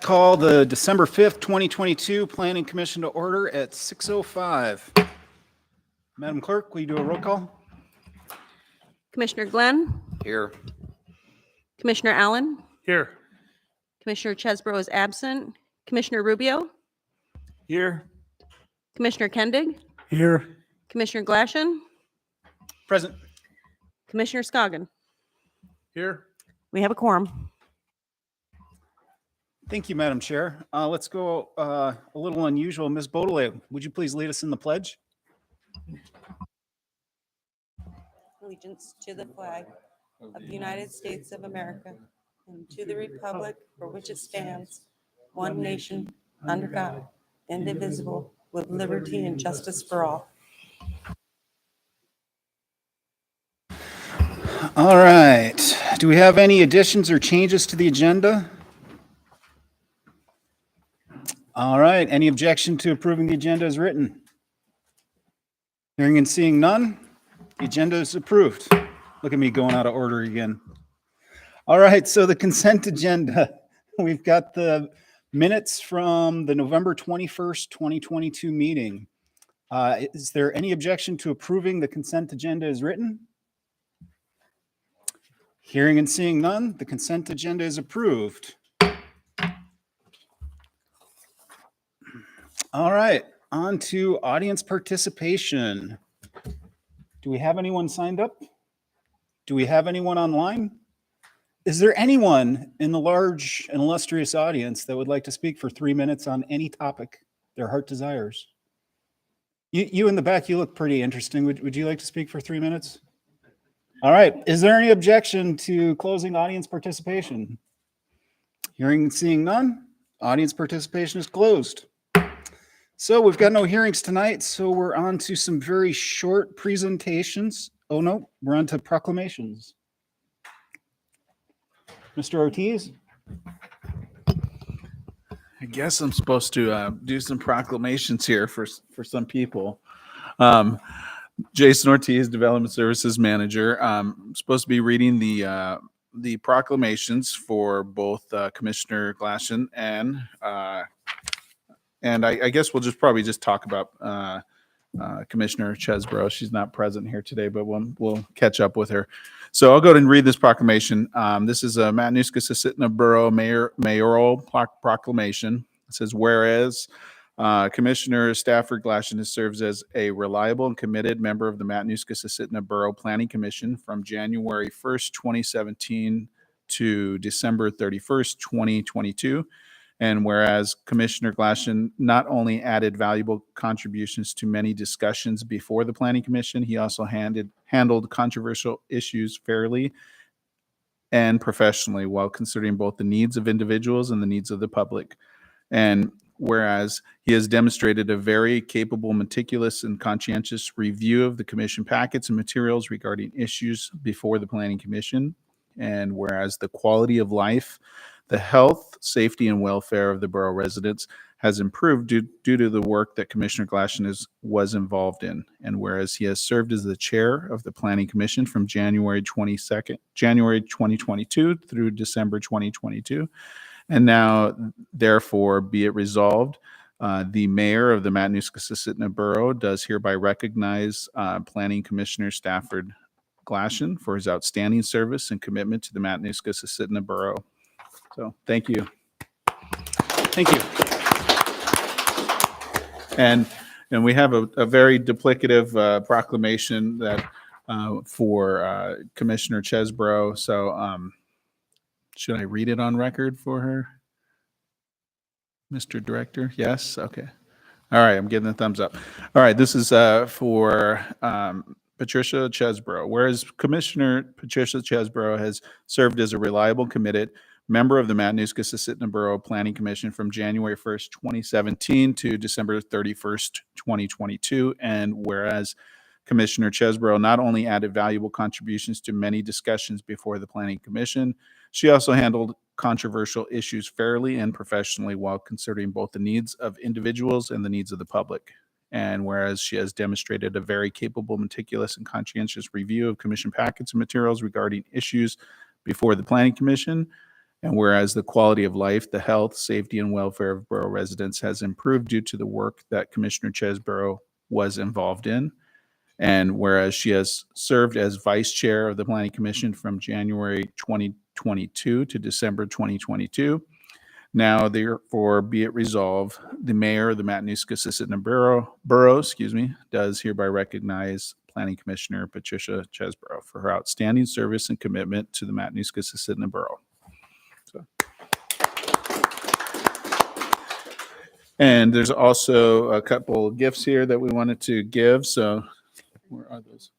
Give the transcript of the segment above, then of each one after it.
Call the December 5th, 2022 Planning Commission to order at 6:05. Madam Clerk, will you do a roll call? Commissioner Glenn, Here. Commissioner Allen, Here. Commissioner Chesbro is absent, Commissioner Rubio, Here. Commissioner Kendig, Here. Commissioner Glashan, Present. Commissioner Scoggin. Here. We have a quorum. Thank you, Madam Chair. Let's go a little unusual. Ms. Baudelaire, would you please lead us in the pledge? Allegiance to the flag of the United States of America and to the republic for which it stands, one nation, under God, indivisible, with liberty and justice for all. All right. Do we have any additions or changes to the agenda? All right. Any objection to approving the agenda as written? Hearing and seeing none, the agenda is approved. Look at me going out of order again. All right. So the consent agenda, we've got the minutes from the November 21st, 2022 meeting. Is there any objection to approving the consent agenda as written? Hearing and seeing none, the consent agenda is approved. All right, on to audience participation. Do we have anyone signed up? Do we have anyone online? Is there anyone in the large and illustrious audience that would like to speak for 3 minutes on any topic their heart desires? You in the back, you look pretty interesting. Would you like to speak for 3 minutes? All right, is there any objection to closing audience participation? Hearing and seeing none, audience participation is closed. So we've got no hearings tonight, so we're on to some very short presentations. Oh no, we're on to proclamations. Mr. Ortiz? I guess I'm supposed to do some proclamations here for some people. Jason Ortiz, Development Services Manager. I'm supposed to be reading the proclamations for both Commissioner Glashan and I guess we'll probably talk about Commissioner Chesbro. She's not present here today, but we'll catch up with her. So I'll go ahead and read this proclamation. This is a Matanuska-Susitna Borough mayoral proclamation. It says, whereas Commissioner Stafford Glashan serves as a reliable and committed member of the Matanuska-Susitna Borough Planning Commission from January 1st, 2017 to December 31st, 2022. And whereas Commissioner Glashan not only added valuable contributions to many discussions before the Planning Commission, he also handled controversial issues fairly and professionally while considering both the needs of individuals and the needs of the public. And whereas he has demonstrated a very capable, meticulous, and conscientious review of the commission packets and materials regarding issues before the Planning Commission. And whereas the quality of life, the health, safety, and welfare of the borough residents has improved due to the work that Commissioner Glashan was involved in. And whereas he has served as the chair of the Planning Commission from January 2022 through December 2022. And now, therefore, be it resolved, the mayor of the Matanuska-Susitna Borough does hereby recognize Planning Commissioner Stafford Glashan for his outstanding service and commitment to the Matanuska-Susitna Borough. So, thank you. Thank you. And we have a very duplicative proclamation that for Commissioner Chesbro. So, should I read it on record for her? Mr. Director? Yes? Okay. All right, I'm getting a thumbs up. All right, this is for Patricia Chesbro. Whereas Commissioner Patricia Chesbro has served as a reliable, committed member of the Matanuska-Susitna Borough Planning Commission from January 1st, 2017 to December 31st, 2022. And whereas Commissioner Chesbro not only added valuable contributions to many discussions before the Planning Commission, she also handled controversial issues fairly and professionally while considering both the needs of individuals and the needs of the public. And whereas she has demonstrated a very capable, meticulous, and conscientious review of commission packets and materials regarding issues before the Planning Commission, And whereas the quality of life, the health, safety, and welfare of borough residents has improved due to the work that Commissioner Chesborough was involved in. And whereas she has served as vice chair of the Planning Commission from January 2022 to December 2022, now therefore be it resolved, the mayor of the Matanuska-Susitna Borough, does hereby recognize Planning Commissioner Patricia Chesborough for her outstanding service and commitment to the Matanuska-Susitna Borough. And there's also a couple of gifts here that we wanted to give. So where are those?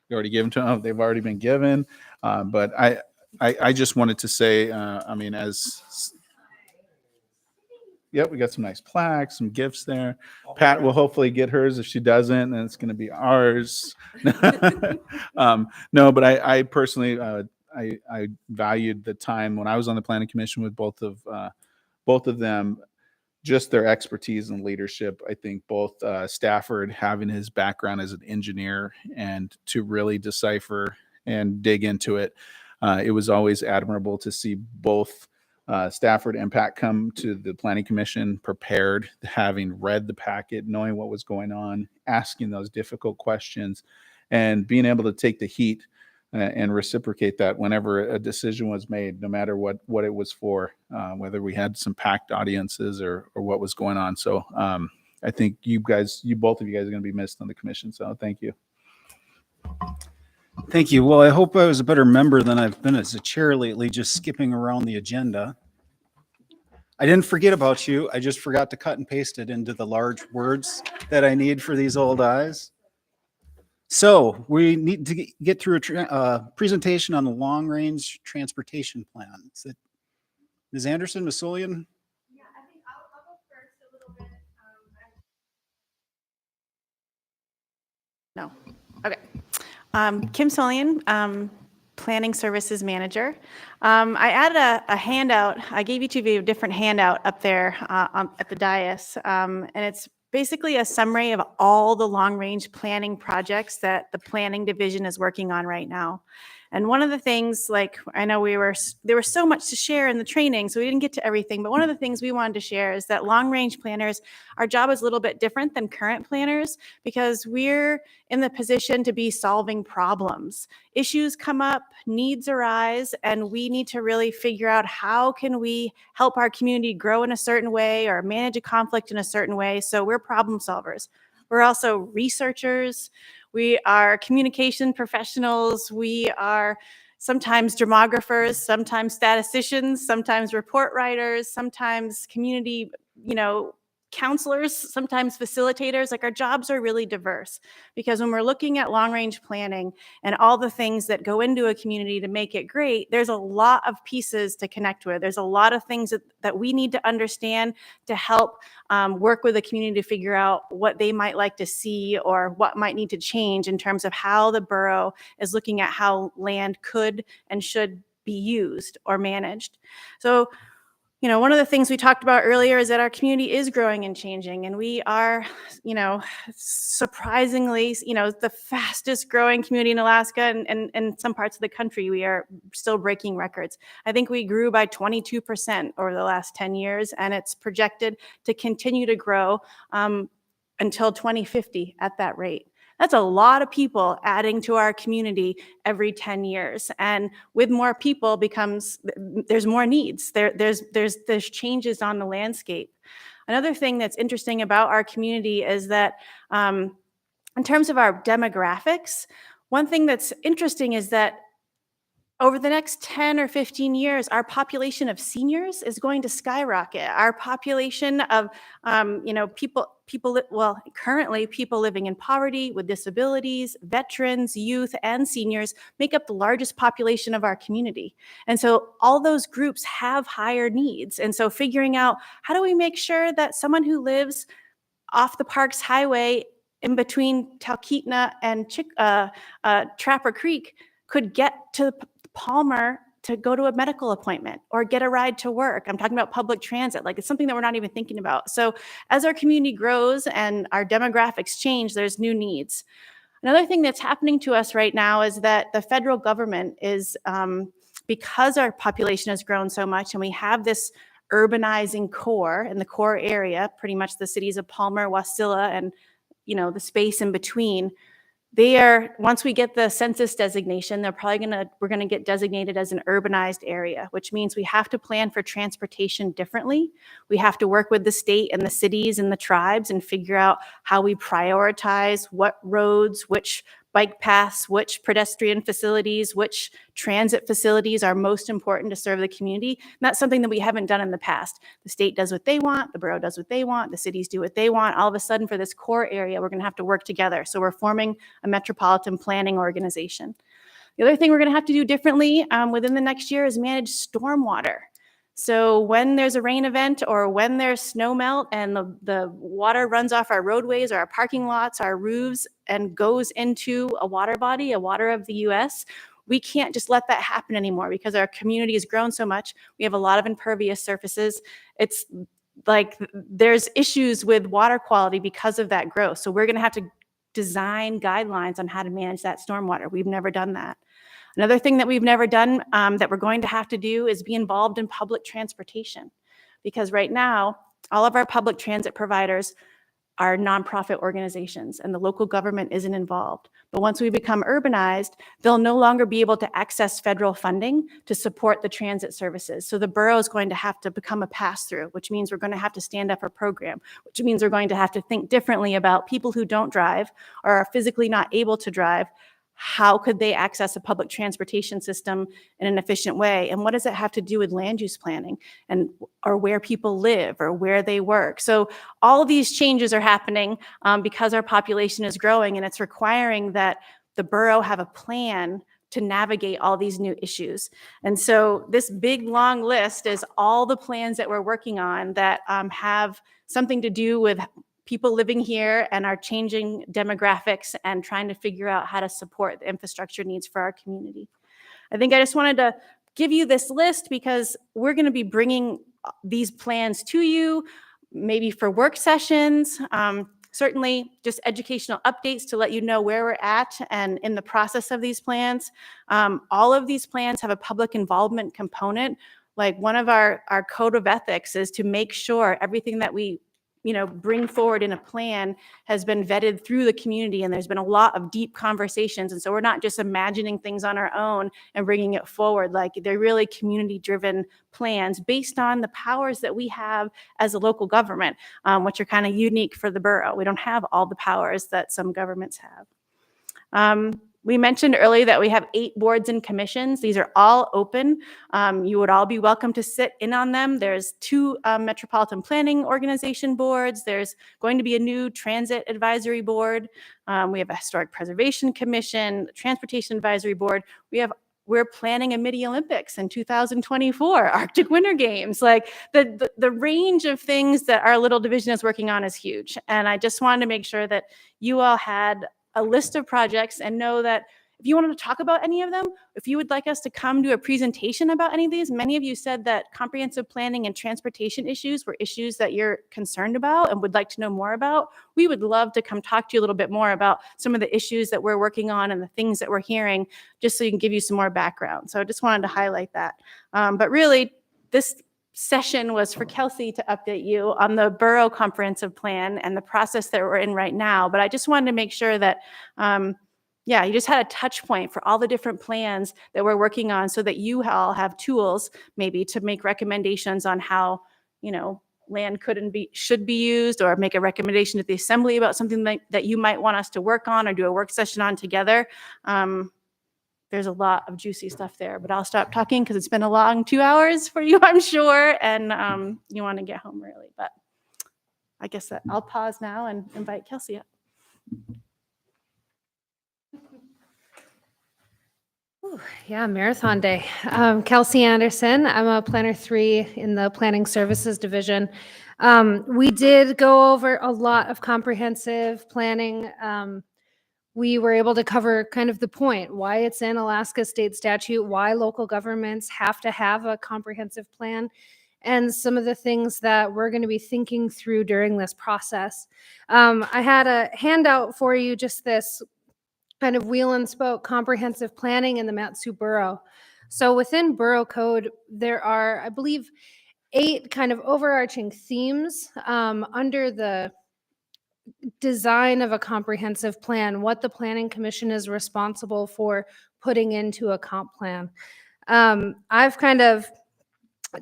You already given to them? Oh, they've already been given. But I just wanted to say, yep, we got some nice plaques, some gifts there. Pat will hopefully get hers. If she doesn't, then it's going to be ours. No, but I personally, I valued the time when I was on the Planning Commission with both of them. Just their expertise and leadership. I think both Stafford having his background as an engineer and to really decipher and dig into it. It was always admirable to see both Stafford and Pat come to the Planning Commission prepared, having read the packet, knowing what was going on, asking those difficult questions, and being able to take the heat and reciprocate that whenever a decision was made, no matter what it was for, whether we had some packed audiences or what was going on. So I think both of you guys are going to be missed on the commission. So thank you. Thank you. Well, I hope I was a better member than I've been as a chair lately, just skipping around the agenda. I didn't forget about you. I just forgot to cut and paste it into the large words that I need for these old eyes. So we need to get through a presentation on the long-range transportation plan. Is it Ms. Anderson, Ms. Solian? Yeah, I think I'll go first a little bit. No. Okay. Kim Solian, Planning Services Manager. I added a handout. I gave each of you a different handout up there at the dais, and it's basically a summary of all the long-range planning projects that the planning division is working on right now. And one of the things, like, I know there was so much to share in the training, so we didn't get to everything, but one of the things we wanted to share is that long-range planners, our job is a little bit different than current planners because we're in the position to be solving problems. Issues come up, needs arise, and we need to really figure out how can we help our community grow in a certain way or manage a conflict in a certain way. So we're problem solvers. We're also researchers. We are communication professionals. We are sometimes demographers, sometimes statisticians, sometimes report writers, sometimes community, counselors, sometimes facilitators. Like, our jobs are really diverse because when we're looking at long-range planning and all the things that go into a community to make it great, there's a lot of pieces to connect with. There's a lot of things that we need to understand to help work with the community to figure out what they might like to see or what might need to change in terms of how the borough is looking at how land could and should be used or managed. So, one of the things we talked about earlier is that our community is growing and changing, and we are, surprisingly, the fastest growing community in Alaska, and in some parts of the country, we are still breaking records. I think we grew by 22% over the last 10 years, and it's projected to continue to grow until 2050 at that rate. That's a lot of people adding to our community every 10 years. And with more people there's more needs. There's changes on the landscape. Another thing that's interesting about our community is that in terms of our demographics, one thing that's interesting is that over the next 10 or 15 years, our population of seniors is going to skyrocket. Our population of, currently people living in poverty with disabilities, veterans, youth, and seniors make up the largest population of our community. And so all those groups have higher needs. And so figuring out how do we make sure that someone who lives off the Parks Highway in between Talkeetna and Trapper Creek could get to Palmer to go to a medical appointment or get a ride to work. I'm talking about public transit. Like, it's something that we're not even thinking about. So as our community grows and our demographics change, there's new needs. Another thing that's happening to us right now is that the federal government is because our population has grown so much and we have this urbanizing core in the core area, pretty much the cities of Palmer, Wasilla, and the space in between, once we get the census designation, we're gonna get designated as an urbanized area, which means we have to plan for transportation differently. We have to work with the state and the cities and the tribes and figure out how we prioritize what roads, which bike paths, which pedestrian facilities, which transit facilities are most important to serve the community. And that's something that we haven't done in the past. The state does what they want, the borough does what they want, the cities do what they want. All of a sudden, for this core area, we're going to have to work together. So we're forming a metropolitan planning organization. The other thing we're going to have to do differently within the next year is manage stormwater. So when there's a rain event or when there's snow melt and the water runs off our roadways or our parking lots, our roofs, and goes into a water body, a water of the US, we can't just let that happen anymore because our community has grown so much. We have a lot of impervious surfaces. It's like there's issues with water quality because of that growth. So we're going to have to design guidelines on how to manage that stormwater. We've never done that. Another thing that we've never done that we're going to have to do is be involved in public transportation. Because right now, all of our public transit providers are nonprofit organizations and the local government isn't involved. But once we become urbanized, they'll no longer be able to access federal funding to support the transit services. So the borough is going to have to become a pass-through, which means we're going to have to stand up a program, which means we're going to have to think differently about people who don't drive or are physically not able to drive. How could they access a public transportation system in an efficient way? And what does it have to do with land use planning or where people live or where they work? So all of these changes are happening because our population is growing, and it's requiring that the borough have a plan to navigate all these new issues. And so this big long list is all the plans that we're working on that have something to do with people living here and our changing demographics and trying to figure out how to support the infrastructure needs for our community. I think I just wanted to give you this list because we're going to be bringing these plans to you, maybe for work sessions, certainly just educational updates to let you know where we're at and in the process of these plans. All of these plans have a public involvement component. Like one of our code of ethics is to make sure everything that we bring forward in a plan has been vetted through the community, and there's been a lot of deep conversations. And so we're not just imagining things on our own and bringing it forward. Like they're really community-driven plans based on the powers that we have as a local government, which are kind of unique for the borough. We don't have all the powers that some governments have. We mentioned earlier that we have 8 boards and commissions. These are all open. You would all be welcome to sit in on them. There's 2 Metropolitan Planning Organization boards. There's going to be a new Transit Advisory Board. We have a Historic Preservation Commission, Transportation Advisory Board. We're planning a Midi Olympics in 2024, Arctic Winter Games. Like the range of things that our little division is working on is huge. And I just wanted to make sure that you all had a list of projects and know that if you wanted to talk about any of them, if you would like us to come do a presentation about any of these, many of you said that comprehensive planning and transportation issues were issues that you're concerned about and would like to know more about. We would love to come talk to you a little bit more about some of the issues that we're working on and the things that we're hearing, just so you can give you some more background. So I just wanted to highlight that. But really, this session was for Kelsey to update you on the borough comprehensive plan and the process that we're in right now. But I just wanted to make sure that, you just had a touch point for all the different plans that we're working on so that you all have tools maybe to make recommendations on how, land should be used, or make a recommendation to the assembly about something that you might want us to work on or do a work session on together. There's a lot of juicy stuff there, but I'll stop talking because it's been a long 2 hours for you, I'm sure, and you want to get home early. But I guess that I'll pause now and invite Kelsey up. Ooh, yeah, marathon day. Kelsey Anderson. I'm a Planner 3 in the Planning Services Division. We did go over a lot of comprehensive planning. We were able to cover kind of the point, why it's in Alaska state statute, why local governments have to have a comprehensive plan, and some of the things that we're going to be thinking through during this process. I had a handout for you, just this kind of wheel and spoke comprehensive planning in the Mat-Su Borough. So within Borough Code, there are, I believe, 8 kind of overarching themes under the design of a comprehensive plan, what the Planning Commission is responsible for putting into a comp plan. I've kind of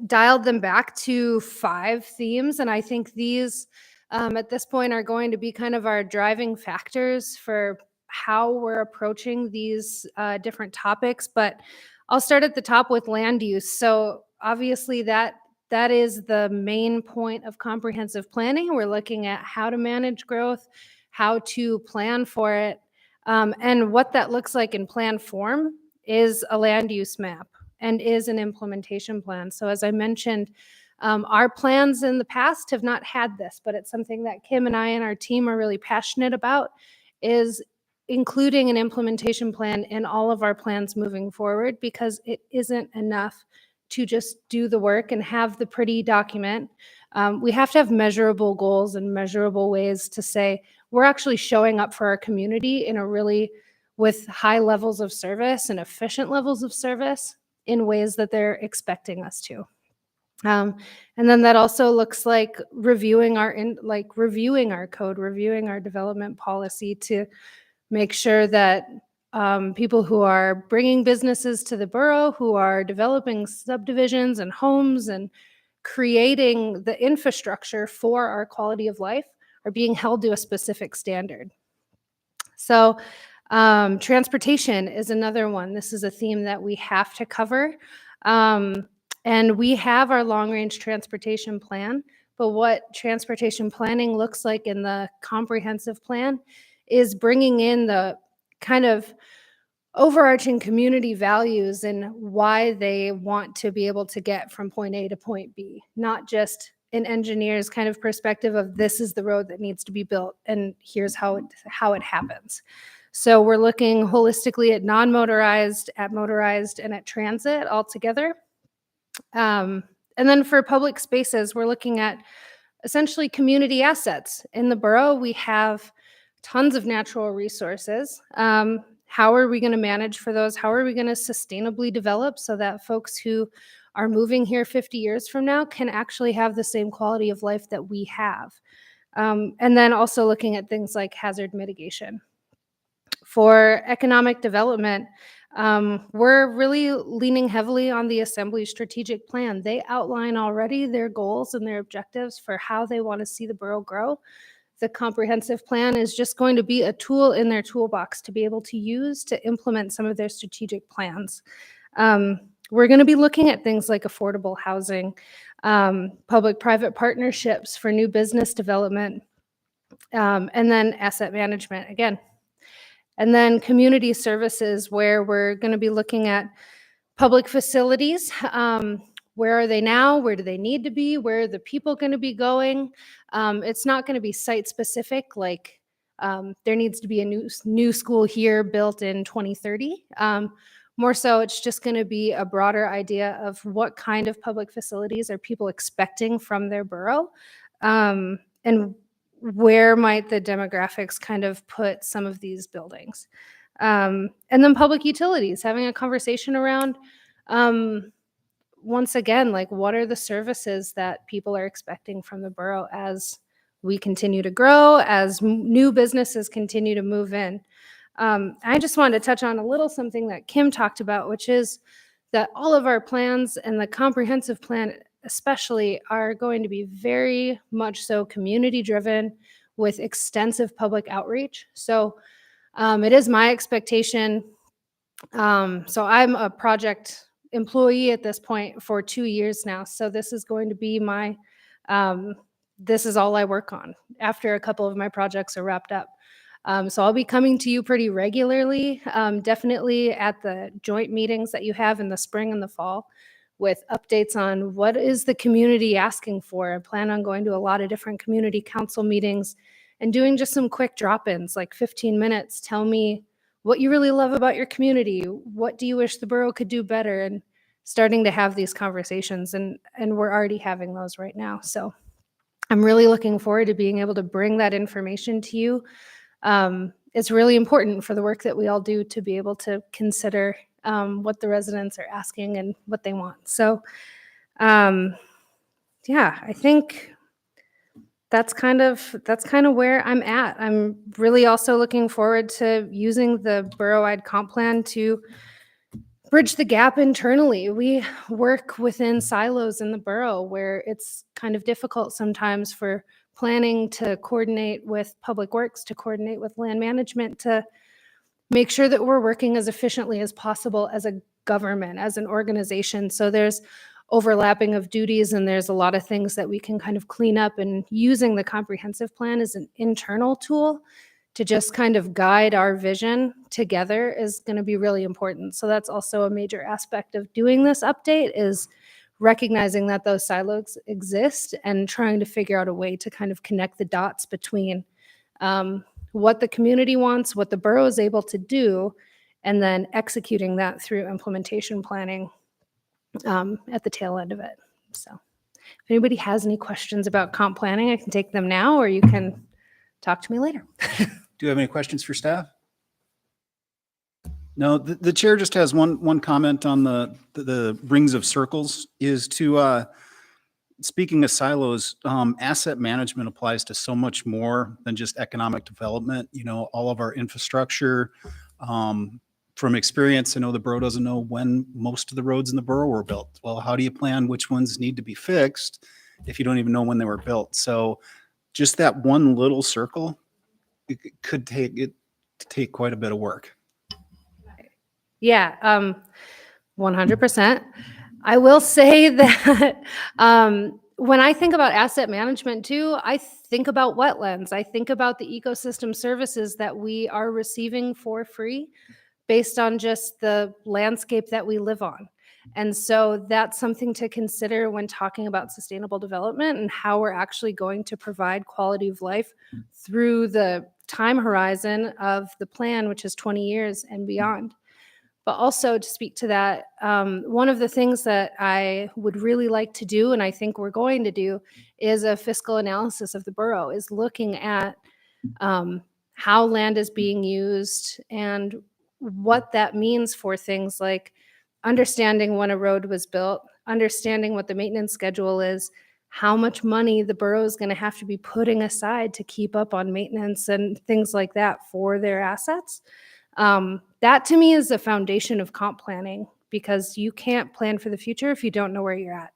dialed them back to 5 themes, and I think these at this point are going to be kind of our driving factors for how we're approaching these different topics. But I'll start at the top with land use. So obviously that is the main point of comprehensive planning. We're looking at how to manage growth, how to plan for it, and what that looks like in plan form is a land use map and is an implementation plan. So as I mentioned, our plans in the past have not had this, but it's something that Kim and I and our team are really passionate about, is including an implementation plan in all of our plans moving forward, because it isn't enough to just do the work and have the pretty document. We have to have measurable goals and measurable ways to say, we're actually showing up for our community in a really, with high levels of service and efficient levels of service in ways that they're expecting us to. And then that also looks like reviewing our code, reviewing our development policy to make sure that people who are bringing businesses to the borough, who are developing subdivisions and homes and creating the infrastructure for our quality of life, are being held to a specific standard. So transportation is another one. This is a theme that we have to cover. And we have our long-range transportation plan, but what transportation planning looks like in the comprehensive plan is bringing in the kind of overarching community values and why they want to be able to get from point A to point B, not just an engineer's kind of perspective of this is the road that needs to be built and here's how it happens. So we're looking holistically at non-motorized, at motorized, and at transit all together. And then for public spaces, we're looking at essentially community assets. In the borough, we have tons of natural resources. How are we going to manage for those? How are we going to sustainably develop so that folks who are moving here 50 years from now can actually have the same quality of life that we have? And then also looking at things like hazard mitigation. For economic development, we're really leaning heavily on the Assembly strategic plan. They outline already their goals and their objectives for how they want to see the borough grow. The comprehensive plan is just going to be a tool in their toolbox to be able to use to implement some of their strategic plans. We're going to be looking at things like affordable housing, public-private partnerships for new business development, and then asset management again. And then community services, where we're going to be looking at public facilities. Where are they now? Where do they need to be? Where are the people going to be going? It's not going to be site specific, like there needs to be a new school here built in 2030. More so, it's just going to be a broader idea of what kind of public facilities are people expecting from their borough, and where might the demographics kind of put some of these buildings. And then public utilities, having a conversation around, once again, like what are the services that people are expecting from the borough as we continue to grow, as new businesses continue to move in. I just wanted to touch on a little something that Kim talked about, which is that all of our plans and the comprehensive plan especially are going to be very much so community driven with extensive public outreach. So it is my expectation. So I'm a project employee at this point for 2 years now. So this is going to be my, this is all I work on after a couple of my projects are wrapped up. So I'll be coming to you pretty regularly, definitely at the joint meetings that you have in the spring and the fall, with updates on what is the community asking for. I plan on going to a lot of different community council meetings and doing just some quick drop-ins, like 15 minutes. Tell me what you really love about your community. What do you wish the borough could do better? And starting to have these conversations, and we're already having those right now. So I'm really looking forward to being able to bring that information to you. It's really important for the work that we all do to be able to consider what the residents are asking and what they want. So, yeah, I think that's kind of where I'm at. I'm really also looking forward to using the borough-wide comp plan to bridge the gap internally. We work within silos in the borough where it's kind of difficult sometimes for planning to coordinate with public works, to coordinate with land management, to make sure that we're working as efficiently as possible as a government, as an organization. So there's overlapping of duties and there's a lot of things that we can kind of clean up, and using the comprehensive plan as an internal tool to just kind of guide our vision together is going to be really important. So that's also a major aspect of doing this update, is recognizing that those silos exist and trying to figure out a way to kind of connect the dots between what the community wants, what the borough is able to do, and then executing that through implementation planning at the tail end of it. So if anybody has any questions about comp planning, I can take them now, or you can talk to me later. Do you have any questions for staff? No, the chair just has one comment on the rings of circles, is to, speaking of silos, asset management applies to so much more than just economic development. You know, all of our infrastructure, from experience, I know the borough doesn't know when most of the roads in the borough were built. Well, how do you plan which ones need to be fixed if you don't even know when they were built? So just that one little circle, it could take quite a bit of work. Yeah, 100%. I will say that when I think about asset management too, I think about wetlands. I think about the ecosystem services that we are receiving for free based on just the landscape that we live on. And so that's something to consider when talking about sustainable development and how we're actually going to provide quality of life through the time horizon of the plan, which is 20 years and beyond. But also to speak to that, one of the things that I would really like to do, and I think we're going to do, is a fiscal analysis of the borough, is looking at how land is being used and what that means for things like understanding when a road was built, understanding what the maintenance schedule is, how much money the borough is going to have to be putting aside to keep up on maintenance and things like that for their assets. That to me is the foundation of comp planning, because you can't plan for the future if you don't know where you're at.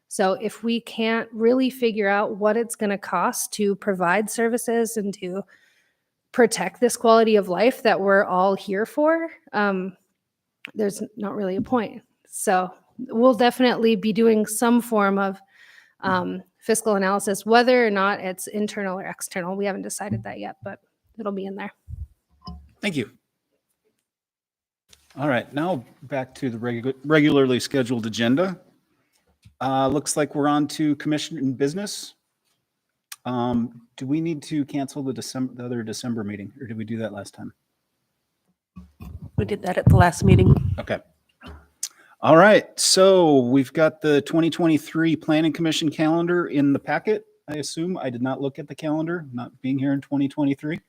So if we can't really figure out what it's going to cost to provide services and to protect this quality of life that we're all here for, there's not really a point. So we'll definitely be doing some form of fiscal analysis, whether or not it's internal or external. We haven't decided that yet, but it'll be in there. Thank you. All right, now back to the regularly scheduled agenda. Looks like we're on to commission business. Do we need to cancel the other December meeting, or did we do that last time? We did that at the last meeting. Okay. All right, so we've got the 2023 Planning Commission calendar in the packet. I assume I did not look at the calendar, not being here in 2023.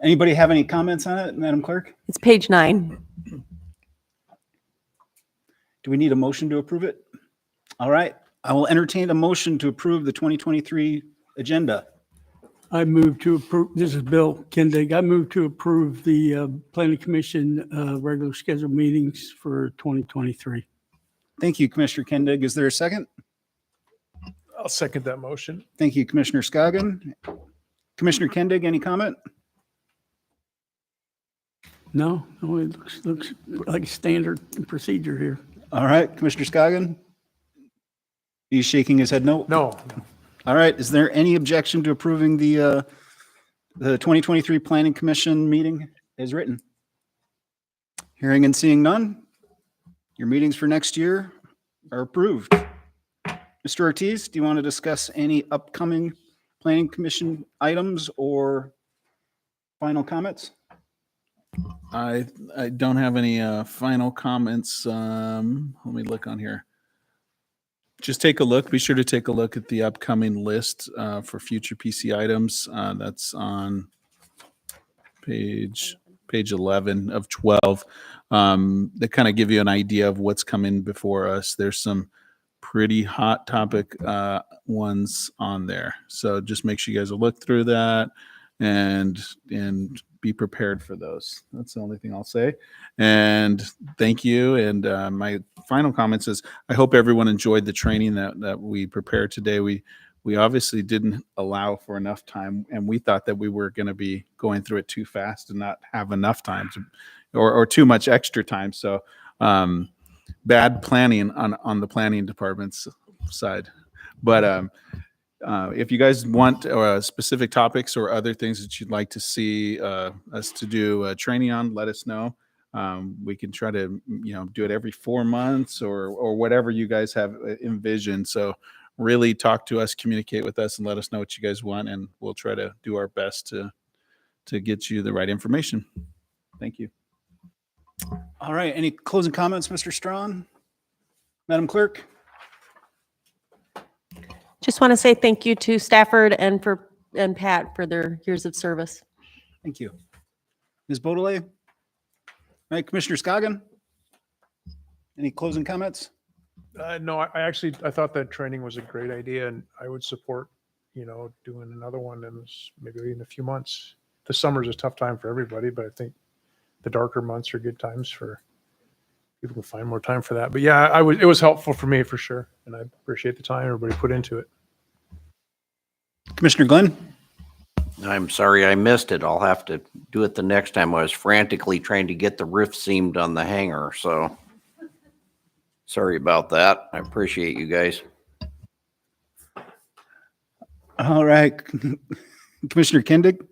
Anybody have any comments on it, Madam Clerk? It's page 9. Do we need a motion to approve it? All right, I will entertain a motion to approve the 2023 agenda. I move to approve, this is Bill Kendig, I move to approve the Planning Commission regular scheduled meetings for 2023. Thank you, Commissioner Kendig. Is there a second? I'll second that motion. Thank you, Commissioner Scoggin. Commissioner Kendig, any comment? No, it looks like standard procedure here. All right, Commissioner Scoggin? He's shaking his head no. No, All right, is there any objection to approving the 2023 Planning Commission meeting as written? Hearing and seeing none, your meetings for next year are approved. Mr. Ortiz, do you want to discuss any upcoming Planning Commission items or final comments? I don't have any final comments. Let me look on here. Just take a look. Be sure to take a look at the upcoming list for future PC items. That's on page page 11 of 12, that kind of give you an idea of what's coming before us. There's some pretty hot topic ones on there. So just make sure you guys will look through that and be prepared for those. That's the only thing I'll say. And thank you. And my final comments is I hope everyone enjoyed the training that we prepared today. We obviously didn't allow for enough time, and we thought that we were going to be going through it too fast and not have enough time or too much extra time. So bad planning on the planning department's side. But if you guys want specific topics or other things that you'd like to see us to do training on, let us know. We can try to do it every 4 months or whatever you guys have envisioned. So really talk to us, communicate with us, and let us know what you guys want, and we'll try to do our best to get you the right information. Thank you. All right. Any closing comments, Mr. Strawn? Madam Clerk? Just want to say thank you to Stafford and Pat for their years of service. Thank you. Ms. Beaudelet? All right, Commissioner Scoggin? Any closing comments? No, I thought that training was a great idea, and I would support, doing another one maybe in a few months. The summer's a tough time for everybody, but I think the darker months are good times for people to find more time for that. But yeah, it was helpful for me for sure, and I appreciate the time everybody put into it. Commissioner Glenn? I'm sorry I missed it. I'll have to do it the next time. I was frantically trying to get the rift seamed on the hanger, so sorry about that. I appreciate you guys. All right. Commissioner Kindig?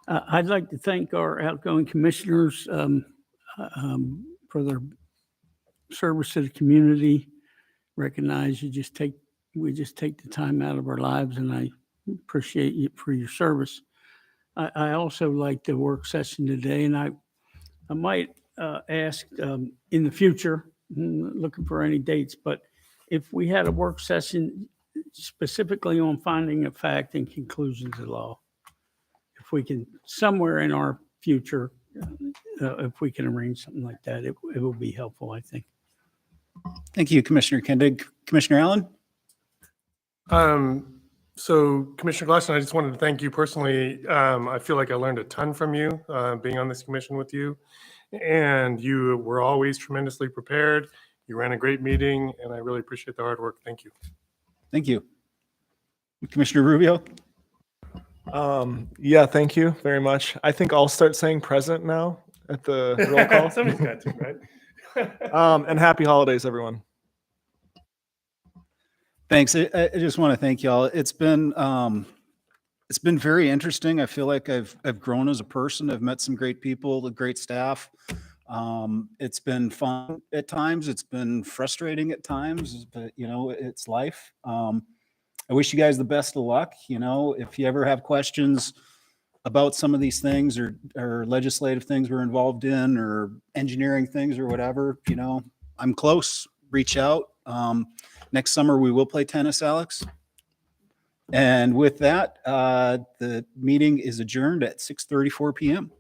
I'd like to thank our outgoing commissioners for their service to the community. Recognize we just take the time out of our lives, and I appreciate you for your service. I also like the work session today, and I might ask in the future, looking for any dates, but if we had a work session specifically on finding of fact and conclusions of law, if we can somewhere in our future, if we can arrange something like that, it will be helpful, I think. Thank you, Commissioner Kindig. Commissioner Allen? So Commissioner Glasson, I just wanted to thank you personally. I feel like I learned a ton from you, being on this commission with you. And you were always tremendously prepared. You ran a great meeting, and I really appreciate the hard work. Thank you. Thank you. Commissioner Rubio? Yeah, thank you very much. I think I'll start saying present now at the roll call. Somebody's got to, right? And happy holidays, everyone. Thanks. I just want to thank y'all. It's been very interesting. I feel like I've grown as a person. I've met some great people, the great staff. It's been fun at times. It's been frustrating at times, but it's life. I wish you guys the best of luck. If you ever have questions about some of these things or legislative things we're involved in or engineering things or whatever, I'm close. Reach out. Next summer we will play tennis, Alex. And with that, the meeting is adjourned at 6:34 p.m.